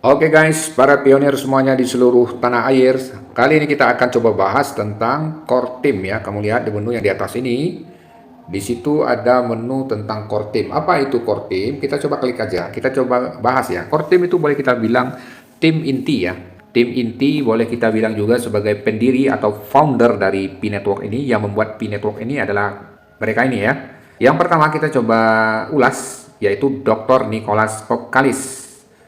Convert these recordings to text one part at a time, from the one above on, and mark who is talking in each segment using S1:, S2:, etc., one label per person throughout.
S1: Oke guys, para pionir semuanya di seluruh tanah air. Kali ini kita akan coba bahas tentang core team ya. Kamu lihat di menu yang di atas ini. Di situ ada menu tentang core team. Apa itu core team? Kita coba klik aja. Kita coba bahas ya. Core team itu boleh kita bilang tim inti ya. Tim inti boleh kita bilang juga sebagai pendiri atau founder dari P-Network ini. Yang membuat P-Network ini adalah mereka ini ya. Yang pertama kita coba ulas, yaitu Dr. Nicholas Kokkalis.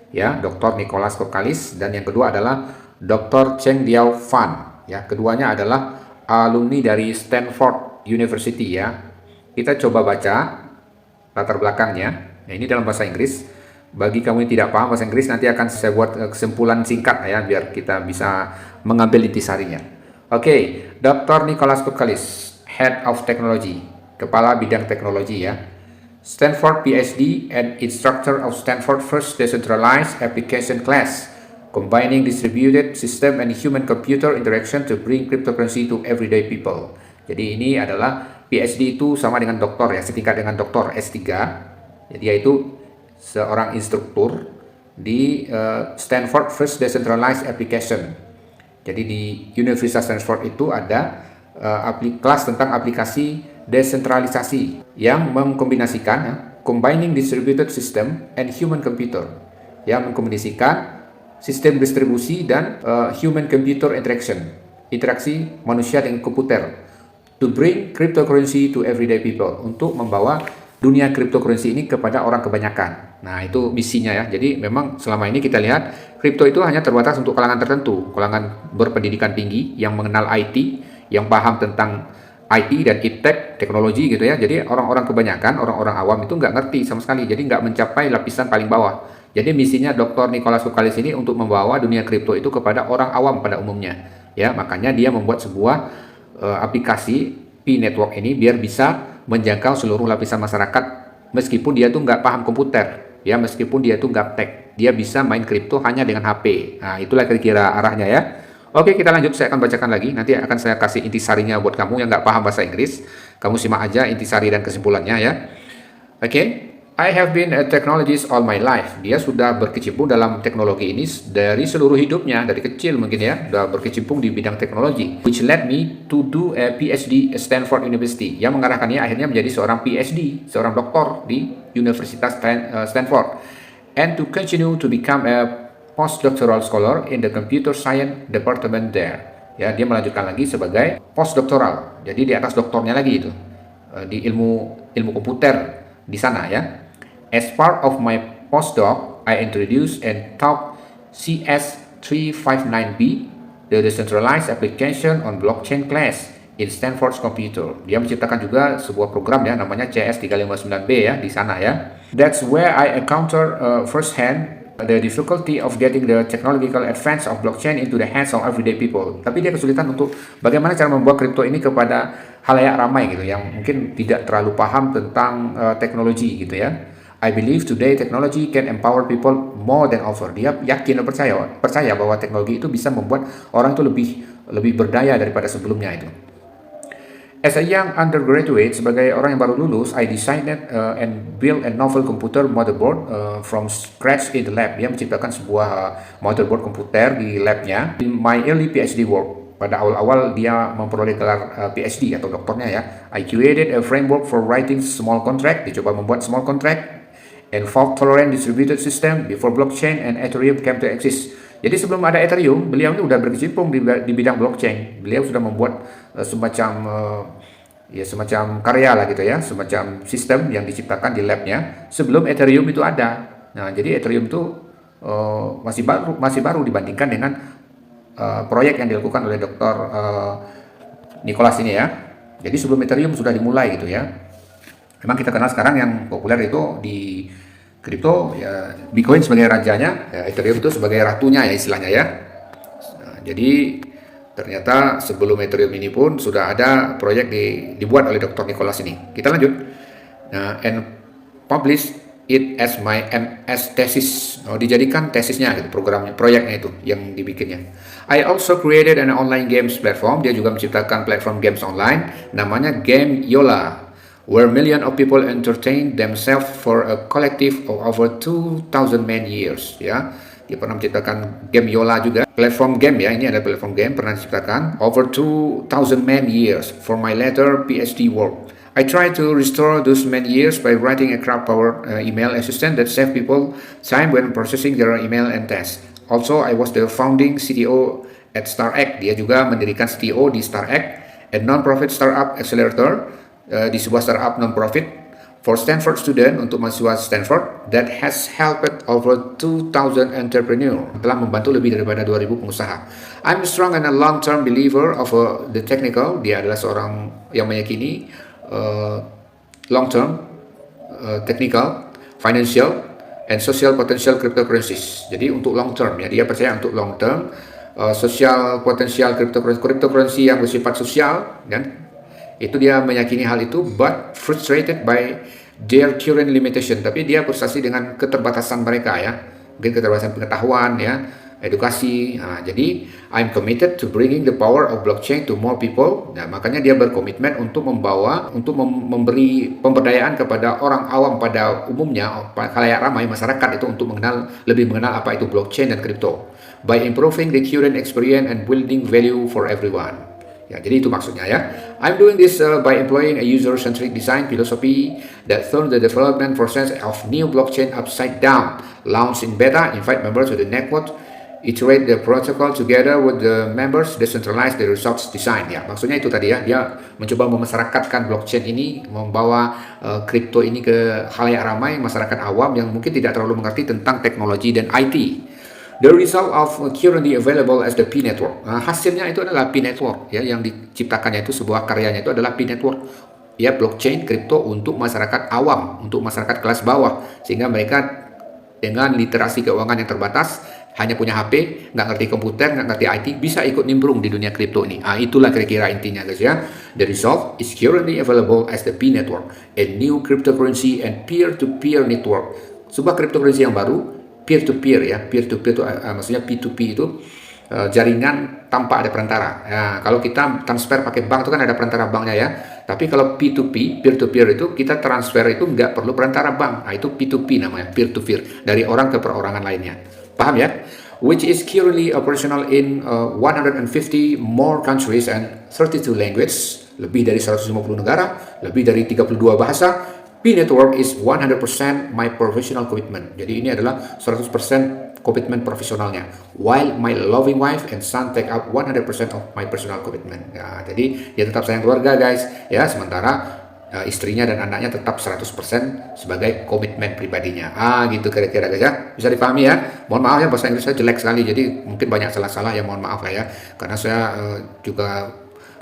S1: Ya, Dr. Nicholas Kokkalis, dan yang kedua adalah Dr. Cheng Diao Fan. Ya, keduanya adalah alumni dari Stanford University ya. Kita coba baca latar belakangnya. Ya, ini dalam bahasa Inggris. Bagi kamu yang tidak paham bahasa Inggris, nanti akan saya buat kesimpulan singkat ya, biar kita bisa mengambil intisarinya. Oke, Dr. Nicholas Kokkalis, Head of Technology, kepala bidang teknologi ya. Stanford PhD and instructor of Stanford first decentralized application class, combining distributed system and human computer interaction to bring cryptocurrency to everyday people. Jadi ini adalah PhD itu sama dengan doktor ya, setingkat dengan doktor S3. Jadi yaitu seorang instruktur di Stanford first decentralized application. Jadi di Universitas Stanford itu ada kelas tentang aplikasi desentralisasi yang mengkombinasikan combining distributed system and human computer, yang mengkombinasikan sistem distribusi dan human computer interaction, interaksi manusia dengan komputer, to bring cryptocurrency to everyday people, untuk membawa dunia cryptocurrency ini kepada orang kebanyakan. Nah, itu misinya ya. Jadi memang selama ini kita lihat kripto itu hanya terbatas untuk kalangan tertentu, kalangan berpendidikan tinggi yang mengenal IT, yang paham tentang IT dan iptek, teknologi gitu ya. Jadi orang-orang kebanyakan, orang-orang awam itu nggak ngerti sama sekali. Jadi nggak mencapai lapisan paling bawah. Jadi misinya Dr. Nicholas Kokkalis ini untuk membawa dunia kripto itu kepada orang awam pada umumnya. Ya, makanya dia membuat sebuah aplikasi P-Network ini biar bisa menjangkau seluruh lapisan masyarakat, meskipun dia tuh nggak paham komputer. Ya, meskipun dia tuh gaptek. Dia bisa main kripto hanya dengan HP. Nah, itulah kira-kira arahnya ya. Oke, kita lanjut. Saya akan bacakan lagi. Nanti akan saya kasih intisarinya buat kamu yang nggak paham bahasa Inggris. Kamu simak aja intisari dan kesimpulannya ya. Oke, I have been a technologist all my life. Dia sudah berkecimpung dalam teknologi ini dari seluruh hidupnya, dari kecil mungkin ya, sudah berkecimpung di bidang teknologi. Which led me to do a PhD at Stanford University. Yang mengarahkannya akhirnya menjadi seorang PhD, seorang doktor di Universitas Stanford. And to continue to become a postdoctoral scholar in the computer science department there. Ya, dia melanjutkan lagi sebagai postdoctoral. Jadi di atas doktornya lagi itu. Di ilmu komputer di sana ya. As part of my postdoc, I introduced and taught CS359B, the decentralized application on blockchain class in Stanford's computer. Dia menciptakan juga sebuah program ya, namanya CS359B ya, di sana ya. That's where I encounter firsthand the difficulty of getting the technological advance of blockchain into the hands of everyday people. Tapi dia kesulitan untuk bagaimana cara membuat kripto ini kepada halayak ramai gitu, yang mungkin tidak terlalu paham tentang teknologi gitu ya. I believe today technology can empower people more than ever. Dia yakin dan percaya bahwa teknologi itu bisa membuat orang itu lebih berdaya daripada sebelumnya itu. As a young undergraduate, sebagai orang yang baru lulus, I designed and built a novel computer motherboard from scratch in the lab. Dia menciptakan sebuah motherboard komputer di labnya. In my early PhD work, pada awal-awal dia memperoleh gelar PhD atau doktornya ya, I created a framework for writing small contract. Dicoba membuat small contract and fault-tolerant distributed system before blockchain and Ethereum came to exist. Jadi sebelum ada Ethereum, beliau ini sudah berkecimpung di bidang blockchain. Beliau sudah membuat semacam karya lah gitu ya, semacam sistem yang diciptakan di labnya sebelum Ethereum itu ada. Nah, jadi Ethereum itu masih baru dibandingkan dengan proyek yang dilakukan oleh Dr. Nicholas ini ya. Jadi sebelum Ethereum sudah dimulai gitu ya. Memang kita kenal sekarang yang populer itu di kripto ya, Bitcoin sebagai rajanya, ya, Ethereum itu sebagai ratunya ya istilahnya ya. Nah, jadi ternyata sebelum Ethereum ini pun sudah ada proyek dibuat oleh Dr. Nicholas ini. Kita lanjut. Nah, and publish it as my MS thesis. Dijadikan tesisnya gitu, programnya, proyeknya itu yang dibikinnya. I also created an online games platform. Dia juga menciptakan platform games online namanya Game Yola, where millions of people entertain themselves for a collective of over 2,000 man years. Ya, Dia pernah menciptakan game Yola juga. Platform game ya, ini ada platform game pernah diciptakan. Over 2,000 man years for my later PhD work. I try to restore those many years by writing a crowd-powered email assistant that save people time when processing their email and tasks. Also, I was the founding CTO at StarX. Dia juga mendirikan CTO di StarX, a non-profit startup accelerator, di sebuah startup non-profit for Stanford student, untuk mahasiswa Stanford, that has helped over 2,000 entrepreneur, telah membantu lebih daripada 2.000 pengusaha. I'm strong and a long-term believer of the technical. Dia adalah seorang yang meyakini long-term, technical, financial, and social potential cryptocurrencies. Jadi untuk long-term ya, dia percaya untuk long-term, social potential cryptocurrency yang bersifat sosial, dan itu dia meyakini hal itu, but frustrated by their current limitation. Tapi dia frustasi dengan keterbatasan mereka ya, mungkin keterbatasan pengetahuan ya, edukasi. Nah, jadi I'm committed to bringing the power of blockchain to more people. Nah, makanya dia berkomitmen untuk memberi pemberdayaan kepada orang awam pada umumnya, khalayak ramai masyarakat itu, untuk lebih mengenal apa itu blockchain dan kripto, by improving the current experience and building value for everyone. Ya, jadi itu maksudnya ya. I'm doing this by employing a user-centric design philosophy that turns the development process of new blockchain upside down. Launch in beta, invite members to the network, iterate the protocol together with the members, decentralize the results design. Ya, maksudnya itu tadi ya, dia mencoba memasyarakatkan blockchain ini, membawa kripto ini ke khalayak ramai, masyarakat awam yang mungkin tidak terlalu mengerti tentang teknologi dan IT. The result of currently available as the P network. Hasilnya itu adalah P network ya, yang diciptakannya itu, sebuah karyanya itu adalah P network. Ya, blockchain kripto untuk masyarakat awam, untuk masyarakat kelas bawah, sehingga mereka dengan literasi keuangan yang terbatas, hanya punya HP, nggak ngerti komputer, nggak ngerti IT, bisa ikut nimbrung di dunia kripto ini. Itulah kira-kira intinya guys ya. The result is currently available as the P network, a new cryptocurrency and peer-to-peer network. Sebuah cryptocurrency yang baru, peer-to-peer ya. Peer-to-peer itu maksudnya P2P itu jaringan tanpa ada perantara. Nah, kalau kita transfer pakai bank itu kan ada perantara banknya ya. Tapi kalau P2P, peer-to-peer itu, kita transfer itu nggak perlu perantara bank. Nah, itu P2P namanya, peer-to-peer, dari orang ke perorangan lainnya. Paham ya? Which is currently operational in 150 more countries and 32 languages, lebih dari 150 negara, lebih dari 32 bahasa. P Network is 100% my professional commitment. Jadi ini adalah 100% komitmen profesionalnya. While my loving wife and son take up 100% of my personal commitment. Ya, jadi dia tetap sayang keluarga guys. Ya, sementara istrinya dan anaknya tetap 100% sebagai komitmen pribadinya. Gitu kira-kira guys ya. Bisa dipahami ya. Mohon maaf ya, bahasa Inggris saya jelek sekali, jadi mungkin banyak salah-salah ya, mohon maaf lah ya. Karena saya juga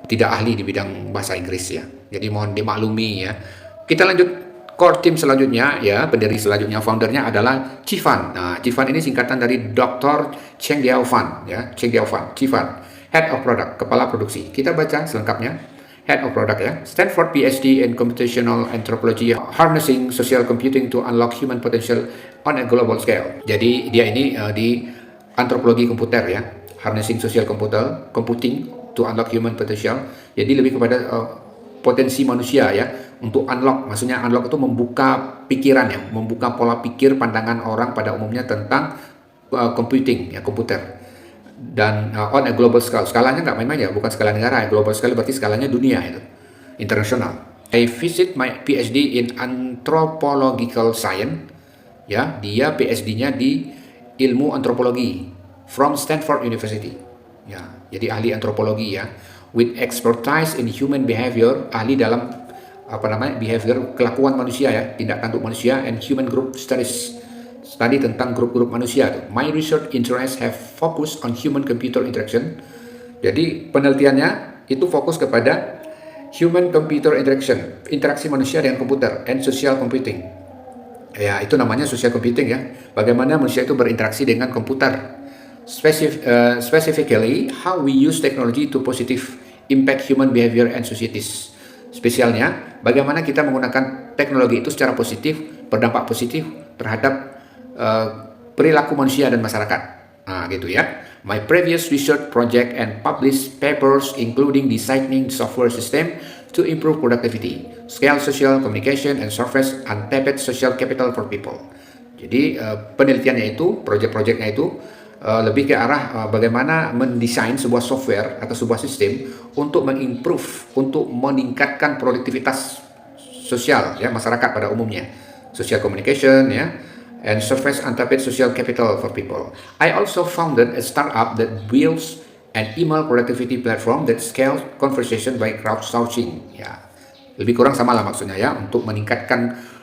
S1: tidak ahli di bidang bahasa Inggris ya. Jadi mohon dimaklumi ya. Kita lanjut core team selanjutnya ya, pendiri selanjutnya, foundernya adalah Cifan. Nah, Cifan ini singkatan dari Dr. Cheng Diao Fan ya, Cheng Diao Fan, Cifan, Head of Product, kepala produksi. Kita baca selengkapnya. Head of Product ya, Stanford PhD in Computational Anthropology, Harnessing Social Computing to Unlock Human Potential on a Global Scale. Jadi dia ini di antropologi komputer ya, Harnessing Social Computing to Unlock Human Potential. Jadi lebih kepada potensi manusia ya, untuk unlock, maksudnya unlock itu membuka pikiran ya, membuka pola pikir pandangan orang pada umumnya tentang computing ya, komputer. Dan on a global scale, skalanya nggak main-main ya, bukan skala negara ya, global scale berarti skalanya dunia itu, internasional. I visit my PhD in anthropological science ya, dia PhD-nya di ilmu antropologi from Stanford University ya, jadi ahli antropologi ya, with expertise in human behavior, ahli dalam behavior, kelakuan manusia ya, tindak tanduk manusia, and human group studies, studi tentang grup-grup manusia tuh. My research interests have focused on human-computer interaction. Jadi penelitiannya itu fokus kepada human-computer interaction, interaksi manusia dengan komputer, and social computing. Ya, itu namanya social computing ya. Bagaimana manusia itu berinteraksi dengan komputer. Specifically, how we use technology to positive impact human behavior and societies. Spesialnya, bagaimana kita menggunakan teknologi itu secara positif, berdampak positif terhadap perilaku manusia dan masyarakat. Gitu ya. My previous research project and published papers including designing software system to improve productivity, scale social communication, and surface untapped social capital for people. Jadi penelitiannya itu, proyek-proyeknya itu lebih ke arah bagaimana mendesain sebuah software atau sebuah sistem untuk mengimprove, untuk meningkatkan produktivitas sosial ya masyarakat pada umumnya, social communication ya, and surface untapped social capital for people. I also founded a startup that builds an email productivity platform that scales conversation by crowdsourcing. Ya, lebih kurang sama lah maksudnya ya, untuk meningkatkan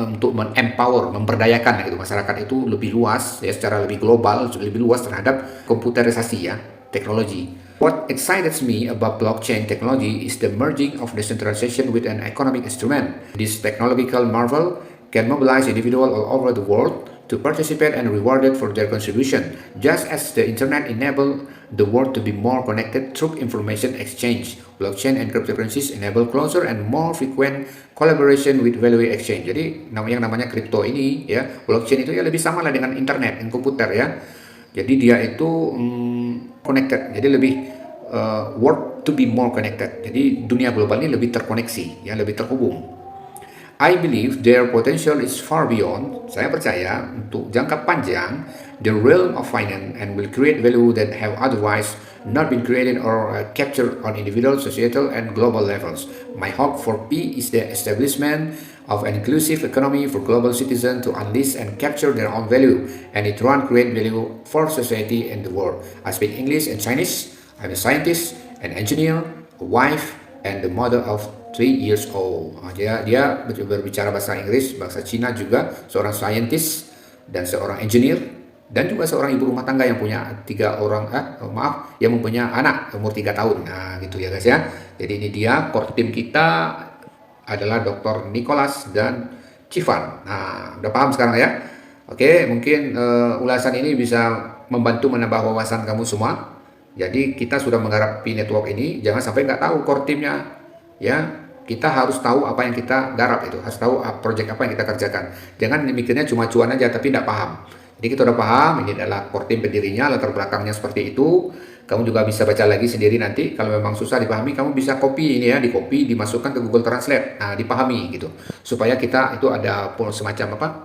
S1: untuk empower, memberdayakan gitu masyarakat itu lebih luas ya, secara lebih global, lebih luas terhadap komputerisasi ya, teknologi. What excites me about blockchain technology is the merging of decentralization with an economic instrument. This technological marvel can mobilize individuals all over the world to participate and rewarded for their contribution, just as the internet enabled the world to be more connected through information exchange. Blockchain and cryptocurrencies enable closer and more frequent collaboration with value exchange. Jadi yang namanya kripto ini ya, blockchain itu ya lebih sama lah dengan internet, dengan komputer ya. Jadi dia itu connected, jadi lebih world to be more connected. Jadi dunia global ini lebih terkoneksi ya, lebih terhubung. I believe their potential is far beyond. Saya percaya untuk jangka panjang, the realm of finance and will create value that have otherwise not been created or captured on individual, societal, and global levels. My hope for P is the establishment of an inclusive economy for global citizens to unleash and capture their own value, and in turn create value for society and the world. I speak English and Chinese. I'm a scientist, an engineer, a wife, and the mother of 3 years old. Dia berbicara bahasa Inggris, bahasa Cina juga, seorang scientist dan seorang engineer, dan juga seorang ibu rumah tangga yang punya yang mempunyai anak umur 3 tahun. Nah, gitu ya guys ya. Jadi ini dia core team kita adalah Dr. Nicholas dan Civan. Nah, udah paham sekarang ya? Oke, mungkin ulasan ini bisa membantu menambah wawasan kamu semua. Jadi kita sudah menggarap Pi Network ini, jangan sampai nggak tahu core teamnya ya. Kita harus tahu apa yang kita garap itu, harus tahu project apa yang kita kerjakan. Jangan mikirnya cuma cuan aja tapi tidak paham. Jadi kita udah paham, ini adalah core team pendirinya, latar belakangnya seperti itu. Kamu juga bisa baca lagi sendiri nanti. Kalau memang susah dipahami, kamu bisa copy ini ya, di copy, dimasukkan ke Google Translate. Nah, dipahami gitu. Supaya kita itu ada semacam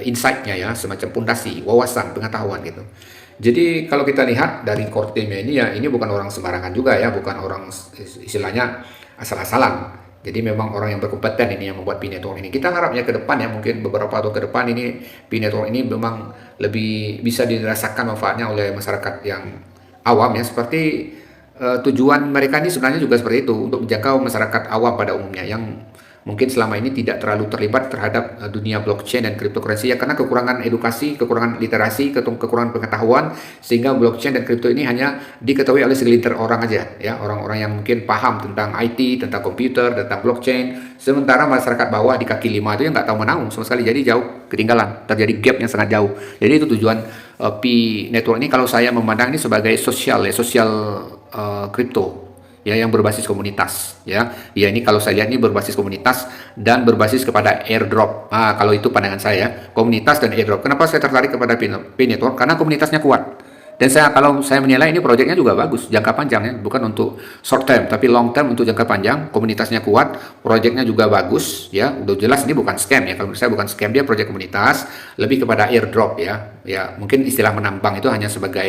S1: insight-nya ya, semacam pondasi, wawasan, pengetahuan gitu. Jadi kalau kita lihat dari core team-nya ini ya, ini bukan orang sembarangan juga ya, bukan orang istilahnya asal-asalan. Jadi memang orang yang berkompeten ini yang membuat Pi Network ini. Kita harapnya ke depan ya, mungkin beberapa tahun ke depan ini Pi Network ini memang lebih bisa dirasakan manfaatnya oleh masyarakat yang awam ya. Seperti tujuan mereka ini sebenarnya juga seperti itu, untuk menjangkau masyarakat awam pada umumnya yang mungkin selama ini tidak terlalu terlibat terhadap dunia blockchain dan cryptocurrency ya, karena kekurangan edukasi, kekurangan literasi, kekurangan pengetahuan, sehingga blockchain dan crypto ini hanya diketahui oleh segelintir orang aja ya, orang-orang yang mungkin paham tentang IT, tentang komputer, tentang blockchain, sementara masyarakat bawah di kaki lima itu yang nggak tahu menaung sama sekali, jadi jauh ketinggalan, terjadi gap yang sangat jauh. Jadi itu tujuan Pi Network ini, kalau saya memandang ini sebagai sosial kripto ya, yang berbasis komunitas ya. Ya, ini kalau saya lihat ini berbasis komunitas dan berbasis kepada airdrop. Kalau itu pandangan saya, komunitas dan airdrop. Kenapa saya tertarik kepada Pi Network? Karena komunitasnya kuat. Dan kalau saya menilai ini proyeknya juga bagus, jangka panjang ya, bukan untuk short term, tapi long term untuk jangka panjang. Komunitasnya kuat, proyeknya juga bagus ya. Udah jelas ini bukan scam ya. Kalau menurut saya bukan scam, dia proyek komunitas, lebih kepada airdrop ya. Ya, mungkin istilah menambang itu hanya sebagai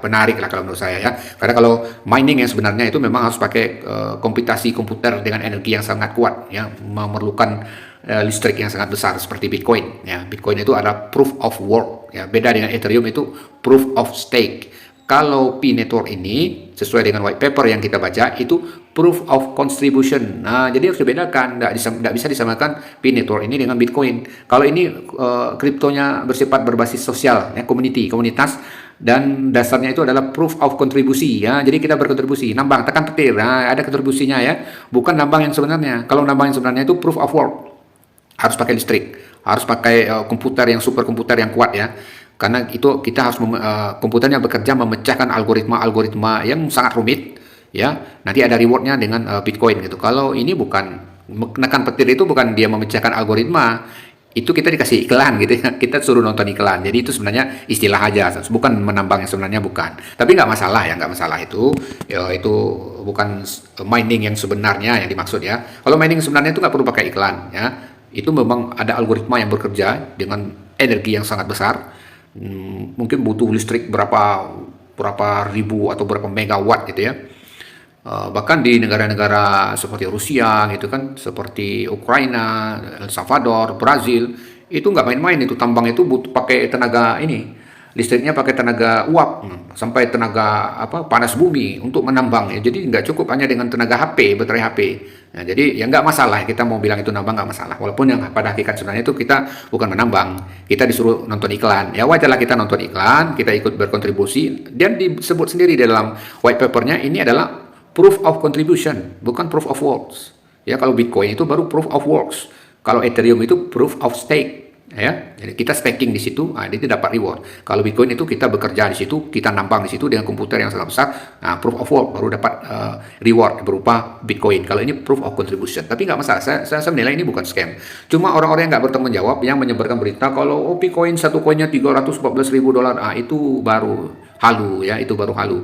S1: penarik lah kalau menurut saya ya. Karena kalau mining yang sebenarnya itu memang harus pakai komputasi komputer dengan energi yang sangat kuat ya, memerlukan listrik yang sangat besar seperti Bitcoin ya. Bitcoin itu adalah proof of work ya, beda dengan Ethereum itu proof of stake. Kalau Pi Network ini sesuai dengan white paper yang kita baca itu proof of contribution. Nah, jadi harus dibedakan, tidak bisa disamakan Pi Network ini dengan Bitcoin. Kalau ini kriptonya bersifat berbasis sosial ya, komunitas, dan dasarnya itu adalah proof of kontribusi ya. Jadi kita berkontribusi, nambang, tekan petir, ada kontribusinya ya, bukan nambang yang sebenarnya. Kalau nambang yang sebenarnya itu proof of work, harus pakai listrik, harus pakai komputer yang superkomputer yang kuat ya, karena itu kita harus komputernya bekerja memecahkan algoritma yang sangat rumit ya. Nanti ada rewardnya dengan Bitcoin gitu. Kalau ini bukan menekan petir, itu bukan dia memecahkan algoritma, itu kita dikasih iklan gitu ya, kita suruh nonton iklan. Jadi itu sebenarnya istilah aja, bukan menambang yang sebenarnya, bukan. Tapi nggak masalah ya, nggak masalah itu ya, itu bukan mining yang sebenarnya yang dimaksud ya. Kalau mining sebenarnya itu nggak perlu pakai iklan ya. Itu memang ada algoritma yang bekerja dengan energi yang sangat besar. Mungkin butuh listrik berapa ribu atau berapa megawatt gitu ya. Bahkan di negara-negara seperti Rusia gitu kan, seperti Ukraina, El Salvador, Brazil, itu nggak main-main, itu tambang itu butuh pakai tenaga ini, listriknya pakai tenaga uap, sampai tenaga panas bumi untuk menambang ya. Jadi nggak cukup hanya dengan tenaga HP, baterai HP. Nah, jadi ya nggak masalah, kita mau bilang itu nambang nggak masalah, walaupun yang pada hakikat sebenarnya itu kita bukan menambang, kita disuruh nonton iklan. Ya wajarlah kita nonton iklan, kita ikut berkontribusi, dan disebut sendiri dalam white papernya ini adalah proof of contribution, bukan proof of works. Ya, kalau Bitcoin itu baru proof of works. Kalau Ethereum itu proof of stake. Ya, jadi kita staking di situ, itu dapat reward. Kalau Bitcoin itu kita bekerja di situ, kita nambang di situ dengan komputer yang sangat besar. Nah, proof of work baru dapat reward berupa Bitcoin. Kalau ini proof of contribution, tapi nggak masalah. Saya menilai ini bukan scam. Cuma orang-orang yang nggak bertanggung jawab yang menyebarkan berita kalau Bitcoin satu koinnya $314.000, itu baru halu ya, itu baru halu.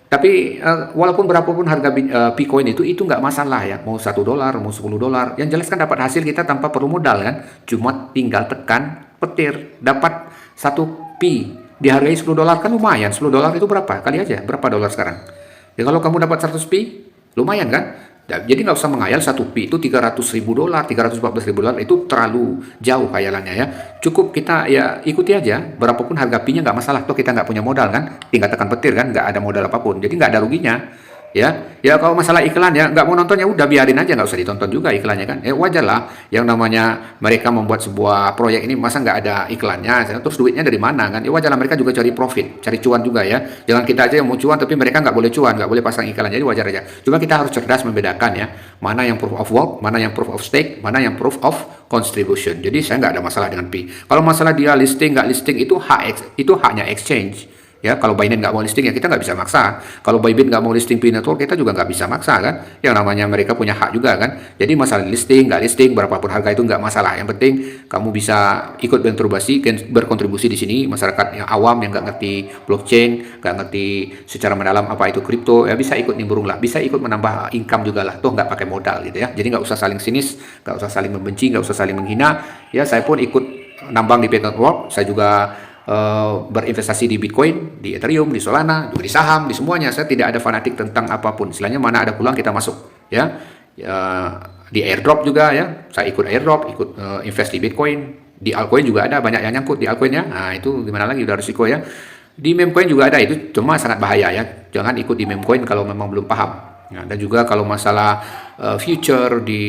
S1: Tapi walaupun berapapun harga Bitcoin itu nggak masalah ya, mau $1, mau $10. Yang jelas kan dapat hasil kita tanpa perlu modal kan, cuma tinggal tekan petir, dapat 1 pi, dihargai $10 kan lumayan. $10 itu berapa? Kali aja, berapa dolar sekarang? Ya kalau kamu dapat 100 pi, lumayan kan? Jadi nggak usah menghayal 1 pi itu $300.000, $314.000, itu terlalu jauh khayalannya ya. Cukup kita ya ikuti aja, berapapun harga pi-nya nggak masalah. Toh kita nggak punya modal kan, tinggal tekan petir kan, nggak ada modal apapun. Jadi nggak ada ruginya. Ya kalau masalah iklan ya nggak mau nonton ya udah biarin aja, nggak usah ditonton juga iklannya kan. Wajar lah, yang namanya mereka membuat sebuah proyek ini masa nggak ada iklannya, terus duitnya dari mana kan? Ya wajar lah, mereka juga cari profit, cari cuan juga ya. Jangan kita aja yang mau cuan tapi mereka nggak boleh cuan, nggak boleh pasang iklan, jadi wajar aja. Cuma kita harus cerdas membedakan ya, mana yang proof of work, mana yang proof of stake, mana yang proof of contribution. Jadi saya nggak ada masalah dengan pi. Kalau masalah dia listing nggak listing itu haknya exchange. Ya, kalau Binance nggak mau listing ya kita nggak bisa maksa. Kalau Bybit nggak mau listing Pi Network, kita juga nggak bisa maksa kan. Yang namanya mereka punya hak juga kan. Jadi masalah listing, nggak listing, berapapun harga itu nggak masalah. Yang penting kamu bisa ikut berkontribusi di sini. Masyarakat yang awam yang nggak ngerti blockchain, nggak ngerti secara mendalam apa itu kripto, ya bisa ikut nimbrung lah, bisa ikut menambah income juga lah. Tuh nggak pakai modal gitu ya. Jadi nggak usah saling sinis, nggak usah saling membenci, nggak usah saling menghina. Ya saya pun ikut nambang di Pi Network. Saya juga berinvestasi di Bitcoin, di Ethereum, di Solana, juga di saham, di semuanya. Saya tidak ada fanatik tentang apapun. Istilahnya mana ada peluang kita masuk, ya. Di airdrop juga ya. Saya ikut airdrop, ikut invest di Bitcoin, di altcoin juga ada banyak yang nyangkut di altcoinnya. Nah itu gimana lagi, udah risiko ya. Di memecoin juga ada, itu cuma sangat bahaya ya. Jangan ikut di memecoin kalau memang belum paham. Nah, dan juga kalau masalah future di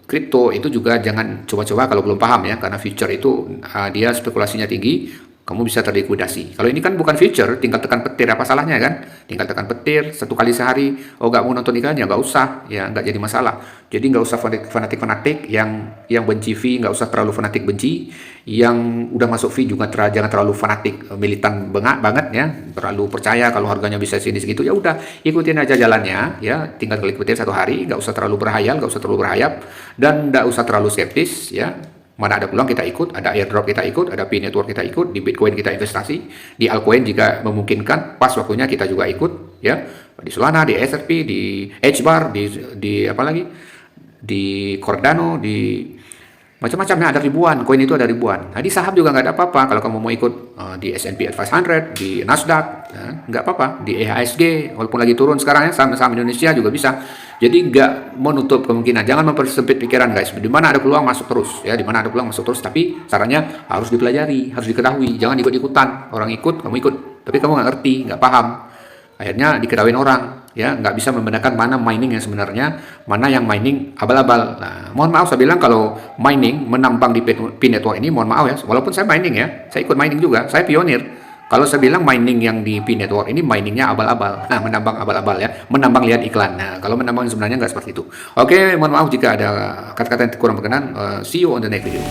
S1: kripto itu juga jangan coba-coba kalau belum paham ya, karena future itu dia spekulasinya tinggi, kamu bisa terlikuidasi. Kalau ini kan bukan future, tinggal tekan petir, apa salahnya kan? Tinggal tekan petir 1 kali sehari. Oh nggak mau nonton iklan ya nggak usah, ya nggak jadi masalah. Jadi nggak usah fanatik-fanatik yang benci fee, nggak usah terlalu fanatik benci. Yang udah masuk fee juga jangan terlalu fanatik militan banget ya, terlalu percaya kalau harganya bisa sini segitu. Ya udah ikutin aja jalannya ya, tinggal klik petir 1 hari, nggak usah terlalu berhayal, nggak usah terlalu berhayap, dan nggak usah terlalu skeptis ya. Mana ada peluang kita ikut, ada airdrop kita ikut, ada Pi Network kita ikut, di Bitcoin kita investasi, di altcoin jika memungkinkan, pas waktunya kita juga ikut, ya, di Solana, di SRP, di HBAR, di apa lagi, di Cardano, di macam-macamnya, ada ribuan, koin itu ada ribuan. Nah, di saham juga nggak ada apa-apa, kalau kamu mau ikut di S&P 500, di Nasdaq, nggak apa-apa, di IHSG, walaupun lagi turun sekarang ya, saham-saham Indonesia juga bisa. Jadi nggak menutup kemungkinan, jangan mempersempit pikiran guys. Di mana ada peluang masuk terus, ya, di mana ada peluang masuk terus. Tapi sarannya harus dipelajari, harus diketahui, jangan ikut-ikutan. Orang ikut, kamu ikut, tapi kamu nggak ngerti, nggak paham. Akhirnya diketahui orang, ya, nggak bisa membedakan mana mining yang sebenarnya, mana yang mining abal-abal. Nah, mohon maaf saya bilang kalau mining menambang di Pi Network ini, mohon maaf ya, walaupun saya mining ya, saya ikut mining juga, saya pionir. Kalau saya bilang mining yang di Pi Network ini miningnya abal-abal, nah menambang abal-abal ya, menambang lihat iklan. Nah kalau menambang sebenarnya nggak seperti itu. Oke, mohon maaf jika ada kata-kata yang kurang berkenan. See you on the next video.